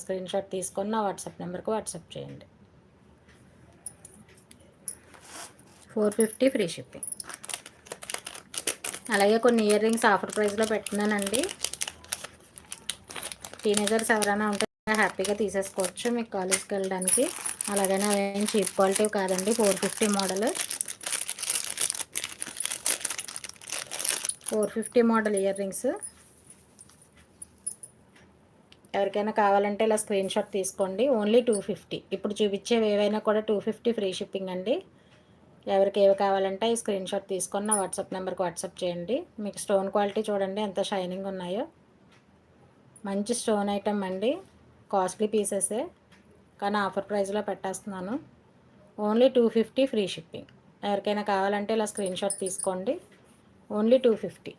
Screen shot తీసుకొని నా WhatsApp నెంబర్కి వాట్సాప్ చేయండి. 450 ఫ్రీ షిప్పింగ్. అలాగే కొన్ని ఇయర్ రింగ్స్ ఆఫర్ ప్రైస్లో పెట్టినానండి. టీనేజర్స్ ఎవరైనా ఉంటే హ్యాపీగా తీసేసుకోవచ్చు మీకు కాలేజ్కి వెళ్ళడానికి. అలాగనే అవేం చీప్ క్వాలిటీ కాదండి. 450 మోడల్, 450 మోడల్ ఇయర్ రింగ్స్. ఎవరికైనా కావాలంటే ఇలా స్క్రీన్ షాట్ తీసుకోండి. ఓన్లీ 250. ఇప్పుడు చూపించేవి ఏవైనా కూడా 250 ఫ్రీ షిప్పింగ్ అండి. ఎవరికి ఏవి కావాలంటే ఈ స్క్రీన్ షాట్ తీసుకొని నా వాట్సాప్ నెంబర్కి వాట్సాప్ చేయండి. మీకు స్టోన్ క్వాలిటీ చూడండి ఎంత షైనింగ్ ఉన్నాయో. మంచి స్టోన్ ఐటమ్ అండి. కాస్ట్లీ పీసెసే కానీ ఆఫర్ ప్రైస్లో పెట్టేస్తున్నాను. Only 250 free shipping. ఎవరికైనా కావాలంటే ఇలా స్క్రీన్ షాట్ తీసుకోండి. ఓన్లీ 250.